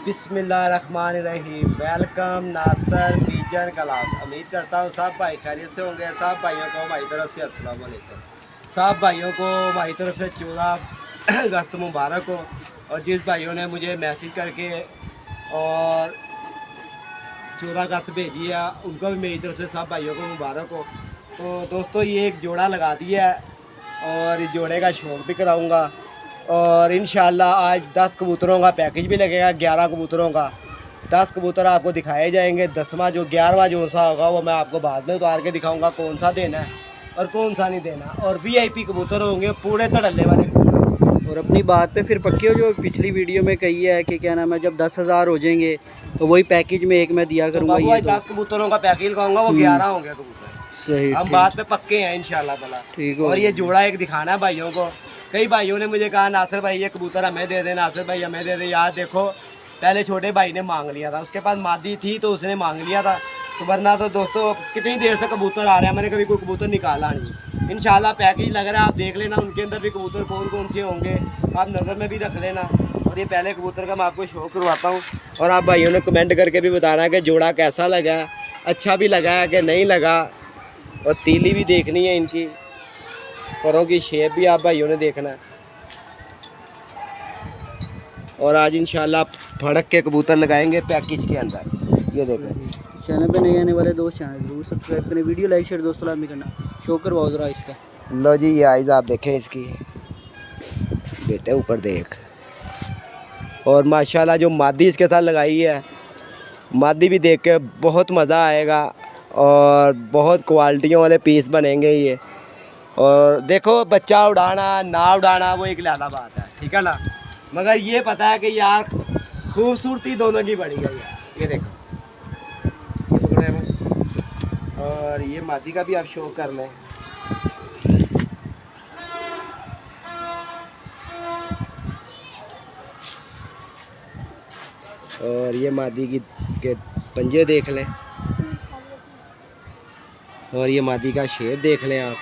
बिस्मिल्लाहिर्रहमानिर्रहीम। वेलकम नासर बीजन कलाम। उम्मीद करता हूँ सब भाई खैरियत से होंगे। सब भाइयों को हमारी तरफ से अस्सलाम वालेकुम। सब भाइयों को हमारी तरफ से 14 अगस्त मुबारक हो। और जिस भाइयों ने मुझे मैसेज करके और 14 अगस्त भेजी है उनको भी मेरी तरफ से सब भाइयों को मुबारक हो। तो दोस्तों ये एक जोड़ा लगा दिया है और इस जोड़े का शौक भी कराऊँगा। और इंशाल्लाह आज 10 कबूतरों का पैकेज भी लगेगा। 11 कबूतरों का 10 कबूतर आपको दिखाए जाएंगे। 10वां जो 11वां जो सा होगा वो मैं आपको बाद में उतार के दिखाऊंगा कौन सा देना है और कौन सा नहीं देना। और वीआईपी कबूतर होंगे, पूरे धड़ल्ले वाले कबूतर। और अपनी बात पे फिर पक्के हो, जो पिछली वीडियो में कही है कि क्या नाम है, जब 10,000 हो जाएंगे तो वही पैकेज में एक मैं दिया करूँगा। तो ये 10 कबूतरों का पैकेज लगाऊंगा, वो 11 होंगे कबूतर। सही, हम बात पे पक्के हैं इंशाल्लाह ताला। ठीक। और ये जोड़ा एक दिखाना है भाइयों को। कई भाइयों ने मुझे कहा नासिर भाई ये कबूतर हमें दे दे, नासिर भाई हमें दे दे। यार देखो पहले छोटे भाई ने मांग लिया था, उसके पास मादी थी तो उसने मांग लिया था। तो वरना तो दोस्तों कितनी देर से कबूतर आ रहे हैं, मैंने कभी कोई कबूतर निकाला नहीं। इंशाल्लाह पैकेज लग रहा है, आप देख लेना उनके अंदर भी कबूतर कौन कौन से होंगे, आप नज़र में भी रख लेना। और ये पहले कबूतर का मैं आपको शो करवाता हूँ और आप भाइयों ने कमेंट करके भी बताना कि जोड़ा कैसा लगा, अच्छा भी लगा है कि नहीं लगा। और तीली भी देखनी है इनकी, परों की शेप भी आप भाइयों ने देखना है। और आज इंशाल्लाह फड़क के कबूतर लगाएंगे पैकेज के अंदर। ये देखो चैनल पे नए आने वाले दोस्त चैनल जरूर सब्सक्राइब करें, वीडियो लाइक शेयर दोस्तों लाजमी करना। शो करवाओ ज़रा इसका। लो जी ये आइज़ आप देखें इसकी, बेटे ऊपर देख। और माशाल्लाह जो मादी इसके साथ लगाई है, मादी भी देख के बहुत मज़ा आएगा और बहुत क्वालिटियों वाले पीस बनेंगे ये। और देखो बच्चा उड़ाना ना उड़ाना वो एक अलग बात है, ठीक है ना, मगर ये पता है कि यार खूबसूरती दोनों की बढ़ी गई है। ये देखो पकड़े हैं। और ये मादी का भी आप शो कर लें। और ये मादी की के पंजे देख लें और ये मादी का शेप देख लें आप।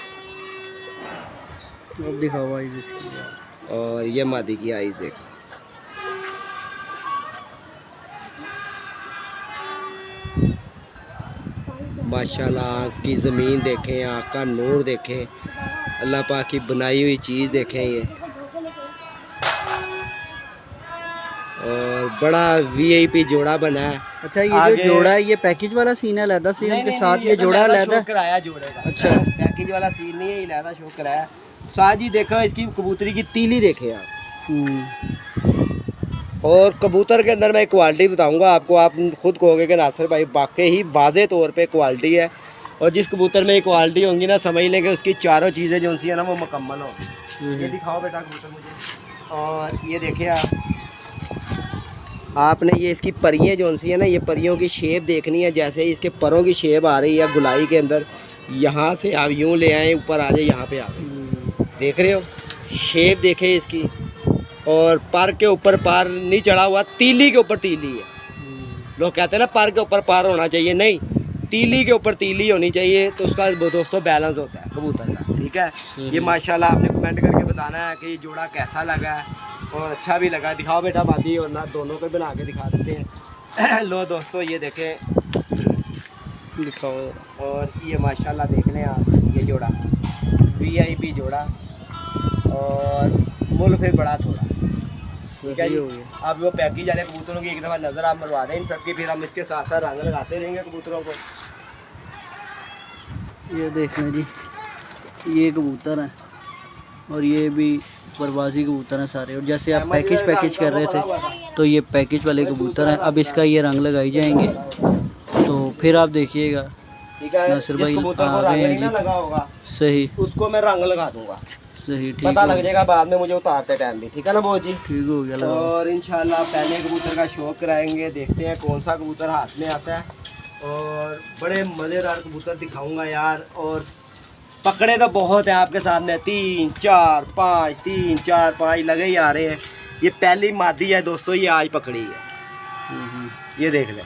अब दिखाओ आइज़ इसकी। और ये मादी की आइज़ देखो। माशाल्लाह आँख की ज़मीन देखें, आँख का नूर देखें, अल्लाह पाक की बनाई हुई चीज़ देखें ये। और बड़ा वीआईपी जोड़ा बना है। अच्छा ये जो जोड़ा है ये पैकेज वाला सीन है लहदा से, उनके साथ ये जोड़ा लहदा कराया जोड़े का। अच्छा पैकेज वाला सीन नहीं है, ये लहदा शो कराया। साथ ही देखो इसकी कबूतरी की तीली देखें आप। और कबूतर के अंदर मैं एक क्वालिटी बताऊंगा आपको, आप खुद कहोगे कि नासिर भाई वाकई ही वाज़े तौर पे क्वालिटी है। और जिस कबूतर में ये क्वालिटी होंगी ना, समझ लें कि उसकी चारों चीज़ें जो सी है ना वो मुकम्मल हो। ये दिखाओ बेटा कबूतर मुझे। और ये देखिए आपने ये इसकी परियाँ जो सी है ना, ये परियों की शेप देखनी है। जैसे इसके परों की शेप आ रही है गुलाई के अंदर, यहाँ से आप यूँ ले आए ऊपर आ जाए, यहाँ पे आ गए, देख रहे हो शेप देखें इसकी। और पर के ऊपर पार नहीं चढ़ा हुआ, तीली के ऊपर तीली है। लोग कहते हैं ना पर के ऊपर पार होना चाहिए, नहीं, तीली के ऊपर तीली होनी चाहिए। तो उसका दोस्तों बैलेंस होता है कबूतर का, ठीक है। ये माशाल्लाह आपने कमेंट करके बताना है कि ये जोड़ा कैसा लगा है और अच्छा भी लगा। दिखाओ बेटा मादी और ना दोनों को बना के दिखा देते हैं। लो दोस्तों ये देखें, दिखाओ। और ये माशाल्लाह देख लें आप, ये जोड़ा वीआईपी जोड़ा और मुल फिर बड़ा थोड़ा, ठीक है जी। अब वो पैकेज वाले कबूतरों की एक दफ़ा नज़र आप मरवा दें इन सबकी, फिर हम इसके साथ साथ रंग लगाते रहेंगे कबूतरों को। ये देखना जी, ये कबूतर हैं और ये भी परवाजी कबूतर हैं सारे। और जैसे आप पैकेज कर रहे थे तो ये पैकेज वाले कबूतर हैं। अब इसका ये रंग लगाई जाएंगे तो फिर आप देखिएगा नासिर भाई आ गए हैं जी। लगा होगा सही, उसको मैं रंग लगा दूंगा, सही, ठीक पता लग जाएगा बाद में मुझे उतारते टाइम भी, ठीक है ना बहुत जी। ठीक हो गया। और इंशाल्लाह पहले कबूतर का शौक कराएंगे, देखते हैं कौन सा कबूतर हाथ में आता है। और बड़े मज़ेदार कबूतर दिखाऊंगा यार। और पकड़े तो बहुत हैं आपके सामने, 3 4 5 3 4 5 लगे ही आ रहे हैं। ये पहली मादी है दोस्तों, ये आज पकड़ी है। ये देख लें,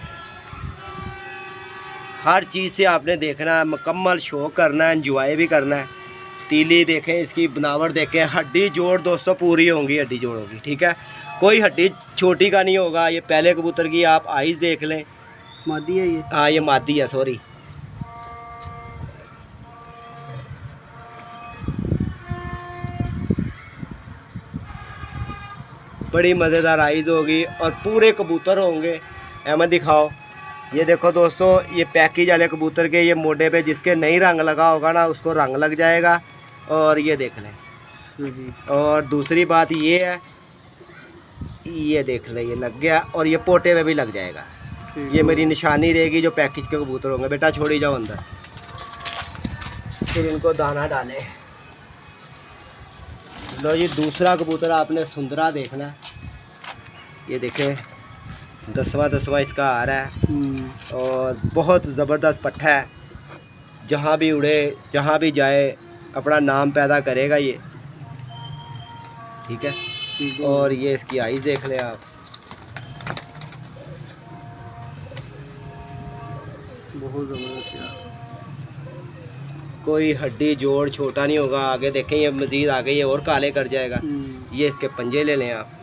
हर चीज़ से आपने देखना है, मुकम्मल शौक करना है, एंजॉय भी करना है, तीली देखें, इसकी बनावट देखें, हड्डी जोड़ दोस्तों पूरी होंगी, हड्डी जोड़ होगी, ठीक है, कोई हड्डी छोटी का नहीं होगा। ये पहले कबूतर की आप आइज़ देख लें, मादी है ये? हाँ ये मादी है, सॉरी। बड़ी मज़ेदार आइज़ होगी और पूरे कबूतर होंगे। अहमद दिखाओ, ये देखो दोस्तों, ये पैकेज वाले कबूतर के ये मोटे पे जिसके नहीं रंग लगा होगा ना उसको रंग लग जाएगा। और ये देख लें। और दूसरी बात ये है, ये देख लें, ये लग गया और ये पोटे पे भी लग जाएगा। ये मेरी निशानी रहेगी जो पैकेज के कबूतर होंगे। बेटा छोड़ी जाओ अंदर, फिर इनको दाना डालें। लो जी, दूसरा कबूतर आपने सुंदरा देखना है। ये देखें, 10वां इसका आ रहा है और बहुत ज़बरदस्त पट्ठा है। जहाँ भी उड़े, जहाँ भी जाए, अपना नाम पैदा करेगा ये, ठीक है। और ये इसकी आइज़ देख लें आप, बहुत ज़बरदस्त यार। कोई हड्डी जोड़ छोटा नहीं होगा। आगे देखें, ये मज़ीद आगे ये और काले कर जाएगा। ये इसके पंजे ले लें आप।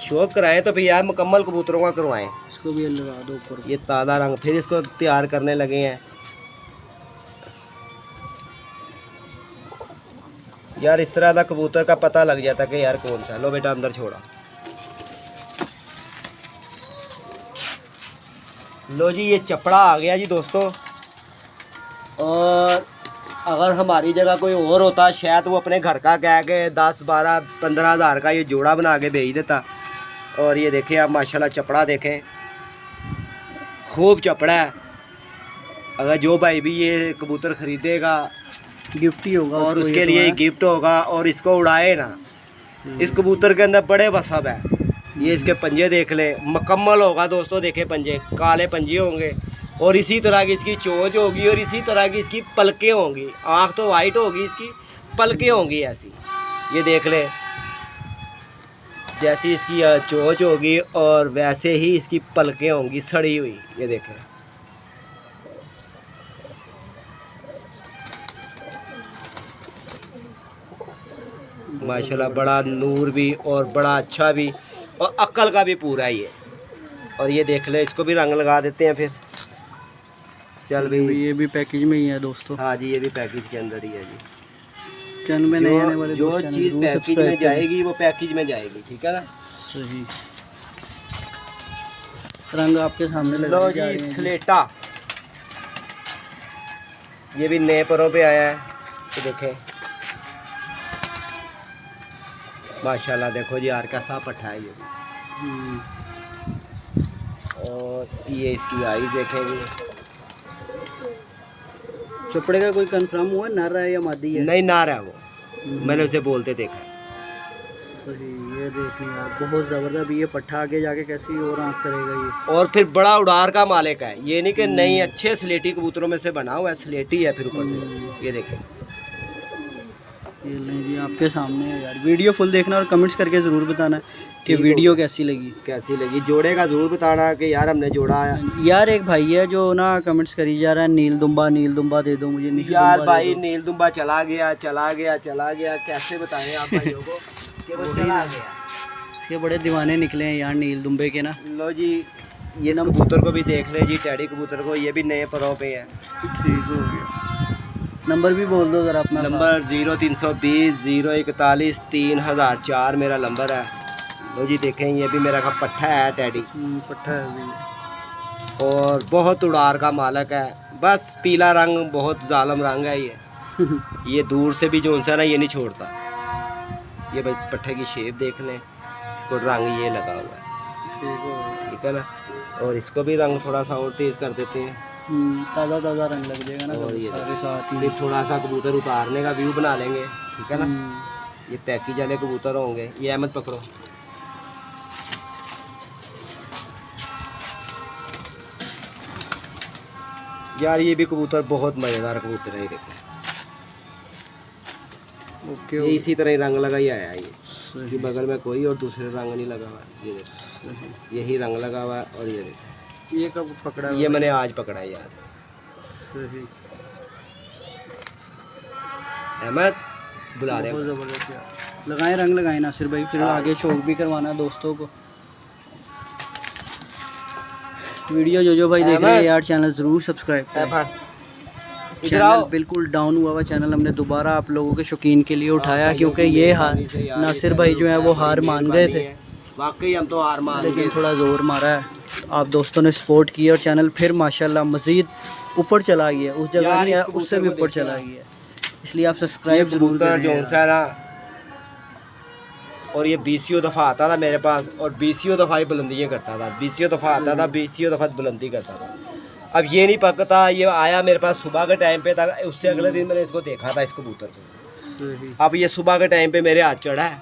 शौक कराएं तो फिर यार मुकम्मल कबूतरों का करवाएं। इसको भी लगा दो ऊपर। ये ताज़ा रंग, फिर इसको तैयार करने लगे हैं यार। इस तरह का कबूतर का पता लग जाता कि यार कौन सा। लो बेटा अंदर छोड़ा। लो जी, ये चपड़ा आ गया जी दोस्तों। और अगर हमारी जगह कोई और होता शायद वो अपने घर का कह के 10, 12, 15 हज़ार का ये जोड़ा बना के भेज देता। और ये देखें आप, माशाल्लाह चपड़ा देखें, खूब चपड़ा है। अगर जो भाई भी ये कबूतर ख़रीदेगा गिफ्ट ही होगा और उसके लिए गिफ्ट होगा। और इसको उड़ाए ना, इस कबूतर के अंदर बड़े वसब है। ये इसके पंजे देख ले, मुकम्मल होगा दोस्तों। देखे पंजे, काले पंजे होंगे और इसी तरह की इसकी चोंच होगी और इसी तरह की इसकी पलकें होंगी। आँख तो वाइट होगी, इसकी पलकें होंगी ऐसी। ये देख ले, जैसी इसकी चोंच होगी और वैसे ही इसकी पलकें होंगी सड़ी हुई। ये देखें, माशाल्लाह बड़ा नूर भी और बड़ा अच्छा भी और अक्ल का भी पूरा ही है। और ये देख ले, इसको भी रंग लगा देते हैं फिर। चल भाई, ये भी पैकेज में ही है दोस्तों। हाँ जी, ये भी पैकेज के अंदर ही है जी। चैनल में नए आने वाले जो चीज़ पैकेज में जाएगी वो पैकेज में जाएगी, ठीक है ना। सही। रंग आपके सामने लगा। लो जी, स्लेटा, ये भी नए परों पे आया है। तो देखें माशाल्लाह, देखो जी यार कैसा पट्ठा है ये। और ये इसकी आई देखेंगे। चपड़े का कोई कंफर्म हुआ नर है या मादी है? नहीं, नार है वो, मैंने उसे बोलते देखा। सही। ये देखिए यार, बहुत ज़बरदस्त। ये पट्ठा आगे जाके कैसी और आँख करेगा ये। और फिर बड़ा उड़ार का मालिक है ये, नहीं कि नहीं, अच्छे स्लेटी कबूतरों में से बना हुआ है, स्लेटी है फिर ऊपर से। ये देखें, ये लें जी आपके सामने है यार। वीडियो फुल देखना और कमेंट्स करके ज़रूर बताना कि वीडियो कैसी लगी। जोड़े का ज़रूर बताना कि यार हमने जोड़ा है। यार एक भाई है जो ना कमेंट्स करी जा रहा है, नील दुम्बा दे दो मुझे। यार भाई, नील दुम्बा चला गया। कैसे बताएं आप भाइयों को कि वो चला गया। ये बड़े दीवाने निकले हैं यार नील दुम्बे के ना। लो जी, ये कबूतर को भी देख ले जी, टैडी कबूतर को। ये भी नए परों पे है। ठीक हो गया। नंबर भी बोल दो अगर अपना। नंबर 0320 041 3004 मेरा नंबर है। लो जी देखें, ये भी मेरा का पट्ठा है, टैडी पट्ठा है भी। और बहुत उड़ार का मालक है। बस पीला रंग, बहुत जालम रंग है ये। ये दूर से भी जो ना ये नहीं छोड़ता। ये भाई पट्ठे की शेप देख लें, इसको रंग ये लगा हुआ है, ठीक है ना। और इसको भी रंग थोड़ा सा और तेज़ कर देते हैं। ताज़ा रंग लग जाएगा ना। और ये सारे साथ ही फिर थोड़ा सा कबूतर उतारने का व्यू बना लेंगे, ठीक है ना। ये पैकेज वाले कबूतर होंगे। ये अहमद पकड़ो। यार ये भी कबूतर बहुत मज़ेदार कबूतर है। ये देखो, ओके। ये इसी तरह ही रंग लगा ही आया है ये बगल में कोई और दूसरे रंग नहीं लगा हुआ। ये देखो, यही रंग लगा हुआ है। और ये देखो, ये कब पकड़ा? ये मैंने आज पकड़ा है यार। सही। अहमद बुला रहे बहुत हैं। ज़बरदस्त यार, लगाएं रंग लगाएं नासिर भाई, फिर आगे शौक भी करवाना दोस्तों को। वीडियो जो भाई देख रहे हैं यार, चैनल ज़रूर सब्सक्राइब करें। इधर चैनल आओ। बिल्कुल डाउन हुआ हुआ चैनल हमने दोबारा आप लोगों के शौकीन के लिए उठाया, क्योंकि ये हार नासिर भाई जो है वो हार मान गए थे, वाकई हम तो हार मान लेकिन गए। थोड़ा ज़ोर मारा है। आप दोस्तों ने सपोर्ट की और चैनल फिर माशाल्लाह मज़ीद ऊपर चला गया, उस जगह यार नहीं है इस कबूतर उससे भी को ऊपर देखो चला यार। गया, इसलिए आप सब्सक्राइब ज़रूर कबूतर करें जो यार। सा ना, और ये 20 दफ़ा आता था मेरे पास, और 20 दफ़ा ही बुलंदियाँ करता था। 20 दफ़ा आता था, 20 दफ़ा बुलंदी करता था। अब ये नहीं पकता, ये आया मेरे पास सुबह के टाइम पे था, उससे अगले दिन मैंने इसको देखा था, इस कबूतर को। सही। अब ये सुबह के टाइम पे मेरे हाथ चढ़ा है,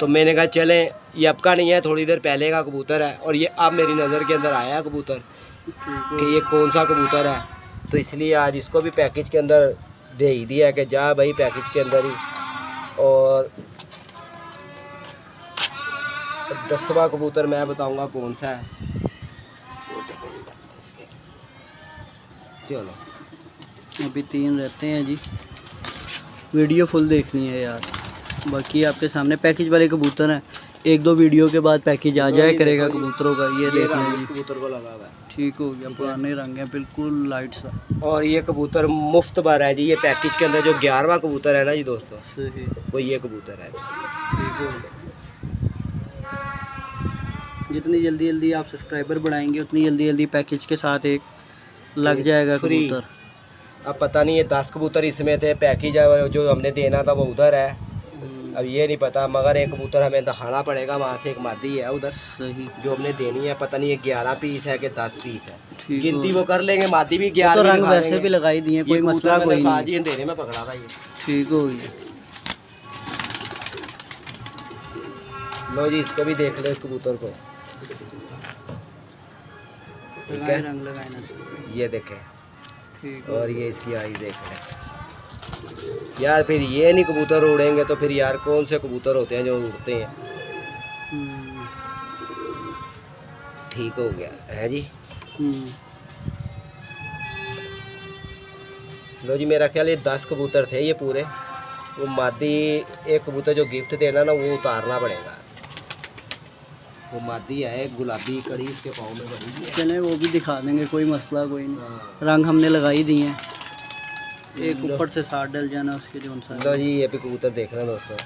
तो मैंने कहा चलें, ये अब का नहीं है, थोड़ी देर पहले का कबूतर है, और ये अब मेरी नज़र के अंदर आया है कबूतर कि ये कौन सा कबूतर है। तो इसलिए आज इसको भी पैकेज के अंदर दे ही दिया कि जा भाई पैकेज के अंदर ही। और 10वां कबूतर मैं बताऊंगा कौन सा है। चलो अभी 3 रहते हैं जी, वीडियो फुल देखनी है यार। बाकी आपके सामने पैकेज वाले कबूतर हैं, 1-2 वीडियो के बाद पैकेज आ जाए करेगा कबूतरों का। ये देख लें इस जी, कबूतर को लगा हुआ है, ठीक हो गया, पुराने रंग है बिल्कुल लाइट सा। और ये कबूतर मुफ्त बार है जी। ये पैकेज के अंदर जो 11वां कबूतर है ना जी दोस्तों, सही, वो ये कबूतर है। ठीक हो गया। जितनी जल्दी जल्दी आप सब्सक्राइबर बढ़ाएंगे उतनी जल्दी जल्दी पैकेज के साथ एक लग जाएगा फ्री। कबूतर। अब पता नहीं ये 10 कबूतर इसमें थे, पैकेज जो हमने देना था वो उधर है। अब ये नहीं पता, मगर एक कबूतर हमें दिखाना पड़ेगा, वहाँ से एक मादी है उधर सही, जो हमने देनी है। पता नहीं ये 11 पीस है कि 10 पीस है, ठीक गिनती हो वो कर लेंगे। मादी भी वो 11 तो भी रंग दिखा वैसे देंगे। भी लगाई दिए, कोई ये मसला कबूतर कोई मैंने नहीं। आज ही अंधेरे में पकड़ा था ये। ठीक हो गया। लो जी, इसको भी देख ले, इस कबूतर को। ठीक है, रंग लगाए ना, ये देखें, ठीक हो और ये इसकी आई देख लें यार। फिर ये नहीं कबूतर उड़ेंगे तो फिर यार कौन से कबूतर होते हैं जो उड़ते हैं। हम्म, ठीक हो गया है जी। हम्म, लो जी, मेरा ख्याल ये 10 कबूतर थे ये पूरे। वो मादी एक कबूतर जो गिफ्ट देना ना, वो उतारना पड़ेगा। वो मादी है एक गुलाबी, कड़ी इसके पाँव में बनी हुई है। चलें वो भी दिखा देंगे, कोई मसला कोई नहीं। रंग हमने लगाई दिए हैं, एक ऊपर से 60 डल जाना उसके जो सा। लो जी, ये भी कबूतर देख रहे हैं दोस्तों,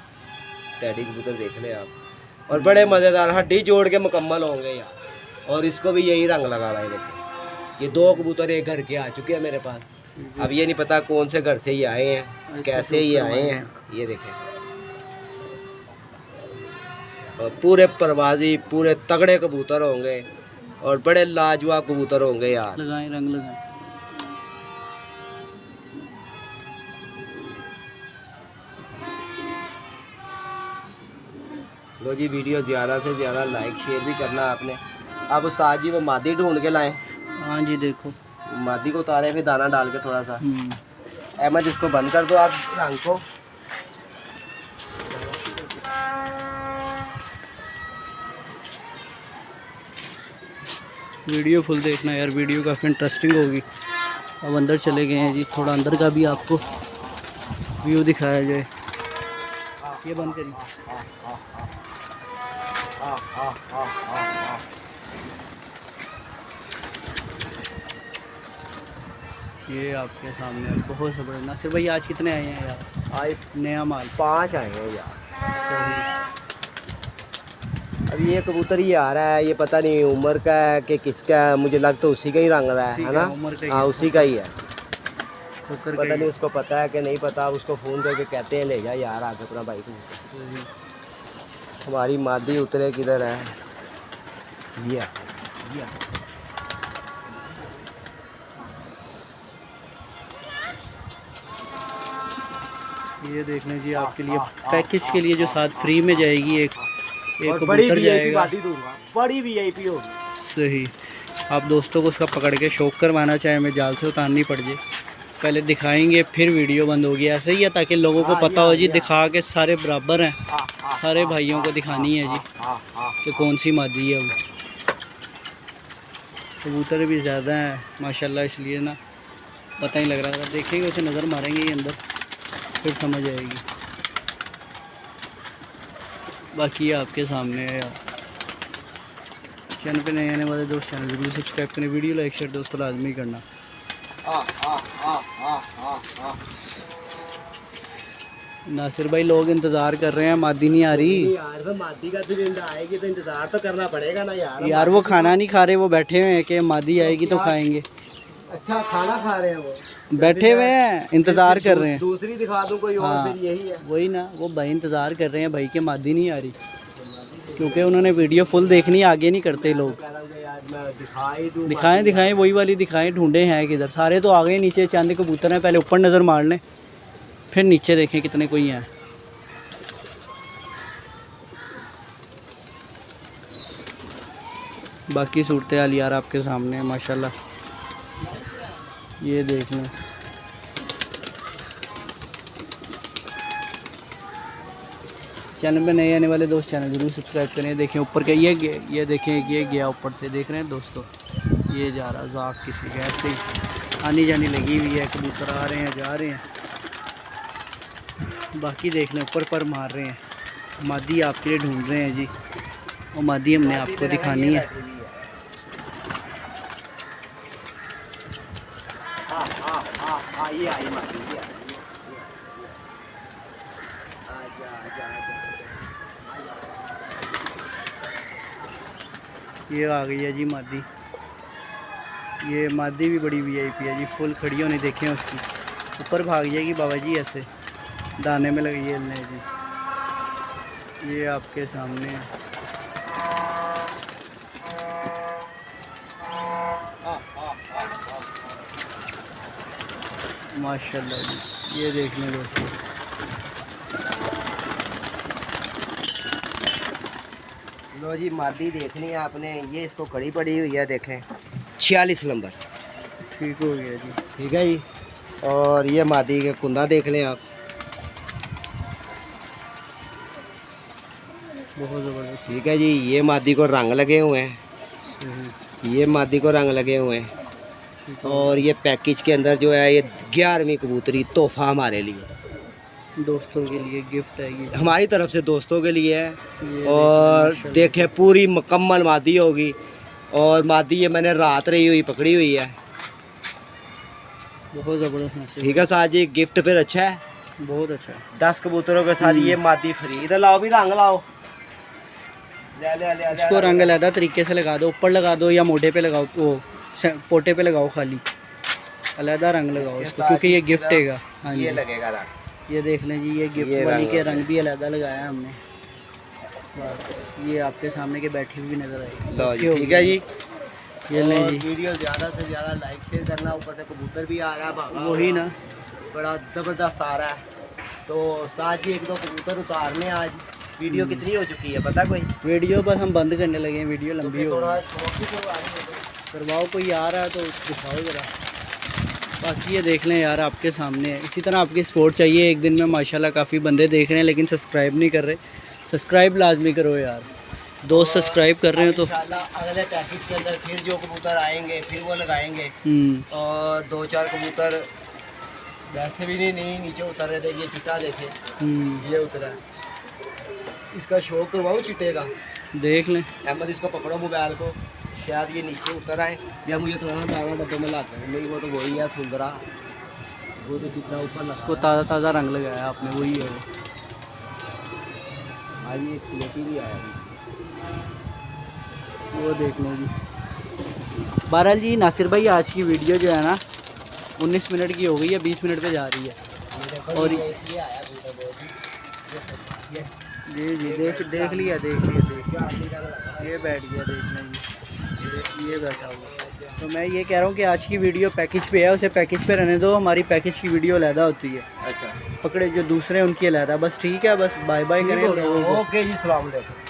टैडी कबूतर देख लें आप। और बड़े मज़ेदार, हड्डी जोड़ के मुकम्मल होंगे यार। और इसको भी यही रंग लगा हुआ है, देखिए। ये 2 कबूतर एक घर के आ चुके हैं मेरे पास। अब ये नहीं पता कौन से घर से ये आए हैं, कैसे ये आए हैं। ये देखें, और पूरे परवाजी, पूरे तगड़े कबूतर होंगे और बड़े लाजवाब कबूतर होंगे यार। लगाएं रंग लगाएं। लो जी, वीडियो ज़्यादा से ज़्यादा लाइक शेयर भी करना आपने। अब उस्ताद जी वो मादी ढूंढ के लाएं, हाँ जी, देखो। मादी को उतारे, फिर दाना डाल के थोड़ा सा। हम्म, अहमद, इसको बंद कर दो आप रंग को। वीडियो फुल देखना यार, वीडियो काफ़ी इंटरेस्टिंग होगी। अब अंदर चले गए हैं जी, थोड़ा अंदर का भी आपको व्यू दिखाया जाए। ये बंद करिए। ये आपके सामने बहुत ज़बरदस्त। नासिर भाई आज कितने आए हैं यार? आज नया माल 5 आए हैं यार। सही। अब ये कबूतर ही आ रहा है, ये पता नहीं उम्र का है कि किसका है। मुझे लगता तो उसी का ही रंग रहा उसी है का, ना। उम्र का ही हाँ, है। उसी का ही है। ठोकर पता का नहीं ही। उसको पता है कि नहीं पता। उसको फ़ोन करके कहते हैं ले जा यार आगे अपना भाई को। सही। हमारी मादी उतरे किधर है? ये ये देख लें जी, आपके लिए पैकेज के लिए जो साथ फ्री में जाएगी एक और बड़ी कबूतर VIP जाएगा। पार्टी दूंगा, बड़ी VIP होगी। सही। आप दोस्तों को उसका पकड़ के शौक करवाना, चाहे हमें जाल से उतारनी पड़ जाए, पहले दिखाएंगे फिर वीडियो बंद होगी। ऐसे ही है ताकि लोगों को पता हो जी, दिखा के सारे बराबर हैं, सारे भाइयों को दिखानी है जी कि कौन सी मादी है। वो कबूतर भी ज़्यादा हैं माशाल्लाह, इसलिए ना पता ही लग रहा था। देखेंगे उसे नज़र मारेंगे ये अंदर। फिर समझ आएगी। बाकी ये आपके सामने है यार। चैनल पे नए आने वाले दोस्त चैनल जरूर सब्सक्राइब करें, वीडियो लाइक शेयर दोस्तों लाजमी करना। नासिर भाई लोग इंतज़ार कर रहे हैं, मादी नहीं आ रही यार। मादी का तो आएगी तो इंतजार तो करना पड़ेगा ना यार। यार वो खाना नहीं खा रहे, वो बैठे हुए हैं कि मादी आएगी तो खाएंगे। अच्छा खाना खा रहे हैं वो, बैठे हुए हैं इंतज़ार कर रहे हैं। दूसरी दिखा दूं कोई और? हाँ, फिर यही है वही ना, वो भाई इंतज़ार कर रहे हैं भाई के मादी नहीं आ रही, क्योंकि उन्होंने वीडियो फुल देखनी, आगे नहीं करते लोग। दिखाएं वही वाली दिखाएं, ढूंढे हैं किधर। सारे तो आ गए नीचे, चंद कबूतर हैं, पहले ऊपर नज़र मार लें फिर नीचे देखें कितने कोई हैं। बाकी सूरत हाल यार आपके सामने है माशाल्लाह, ये देख लें। चैनल में नए आने वाले दोस्त चैनल ज़रूर सब्सक्राइब करें। देखें ऊपर के ये देखें, ये गया ऊपर से, देख रहे हैं दोस्तों, ये जा रहा जाक किसी के ऐसे ही आनी जानी लगी हुई है, कबूतर आ रहे हैं जा रहे हैं। बाकी देख लें ऊपर पर मार रहे हैं, मादी आपके लिए ढूंढ रहे हैं जी, वो मादी हमने आपको दिखानी है। ये आ गई है जी मादी। ये मादी भी बड़ी वीआईपी है जी, फुल खड़ी होने देखें उसकी, ऊपर भाग जाएगी बाबा जी, ऐसे दाने में लगी है जी। ये आपके सामने है। माशाल्लाह जी, ये देख लें दोस्तों। लो जी मादी देखनी है आपने, ये इसको कड़ी पड़ी हुई है, देखें 46 नंबर। ठीक हो गया जी, ठीक है जी। और ये मादी के कुंदा देख लें आप, बहुत ज़बरदस्त। ठीक है जी। ये मादी को रंग लगे हुए हैं, ये मादी को रंग लगे हुए हैं। और ये पैकेज के अंदर जो है ये 11वीं कबूतरी तोहफा हमारे लिए, दोस्तों के लिए गिफ्ट है ये, हमारी तरफ से दोस्तों के लिए है। और देखें पूरी मुकम्मल मादी होगी, और मादी ये मैंने रात रही हुई पकड़ी हुई है। बहुत ज़बरदस्त नसीब। ठीक है साहब जी, गिफ्ट फिर अच्छा है, बहुत अच्छा है। 10 कबूतरों के साथ ये मादी फ्री। इधर लाओ भी रंग लाओ, ले इसको रंग अलग तरीके से लगा दो, ऊपर लगा दो या मोटे पे लगाओ, वो पोटे पे लगाओ, खाली अलहदा रंग लगाओ इसको, क्योंकि ये गिफ्ट है। हाँ ये जी लगेगा रंग, ये देख लें जी, ये गिफ्ट वाली के रंग भी अलहदा लगाया हमने। बस ये आपके सामने के बैठी हुई नज़र आएगी। लो जी, ठीक है जी। ये लें जी, वीडियो ज़्यादा से ज़्यादा लाइक शेयर करना। ऊपर से कबूतर भी आ रहा है, भागा वही ना, बड़ा ज़बरदस्त आ रहा है। तो साथ ही 1-2 कबूतर उतारने आज। वीडियो कितनी हो चुकी है पता कोई? वीडियो बस हम बंद करने लगे हैं, वीडियो लंबी हो थोड़ा गई। शौक भी तो आ रही है। करवाओ, कोई आ रहा है तो दिखाओ ज़रा। बस ये देख लें यार आपके सामने है। इसी तरह आपकी सपोर्ट चाहिए। एक दिन में माशाल्लाह काफ़ी बंदे देख रहे हैं लेकिन सब्सक्राइब नहीं कर रहे, सब्सक्राइब लाजमी करो यार। दोस्त सब्सक्राइब कर रहे हैं तो इंशाल्लाह अगले पैकेज के अंदर फिर जो कबूतर आएंगे फिर वो लगाएंगे। और 2-4 कबूतर वैसे भी नहीं नीचे उतर रहे थे। ये चिट्टा देखे, ये उतरा है, इसका शौक करवाओ चिट्टे का, देख लें। अहमद इसको पकड़ो मोबाइल को, शायद ये नीचे उतर आए या मुझे थोड़ा सा दाना डब्बे में लाते हैं। नहीं वो तो वही है सुंदरा, वो तो चिट्टा ऊपर उसको ताज़ा ताज़ा रंग लगाया आपने, वही है वो। आज ये सिलेटी भी आया अभी। वो देख लो जी। बहरहाल जी नासिर भाई आज की वीडियो जो है ना 19 मिनट की हो गई है, 20 मिनट पे जा रही है। और ये आया जी देख लिया ये बैठ गया, देख लें जी, ये बैठा हुआ। तो मैं ये कह रहा हूँ कि आज की वीडियो पैकेज पे है, उसे पैकेज पे रहने दो। हमारी पैकेज की वीडियो अलहदा होती है। अच्छा, पकड़े जो दूसरे उनकी अलहदा। बस ठीक है, बस बाय बाय करें। ओके जी, सलाम अलैकुम।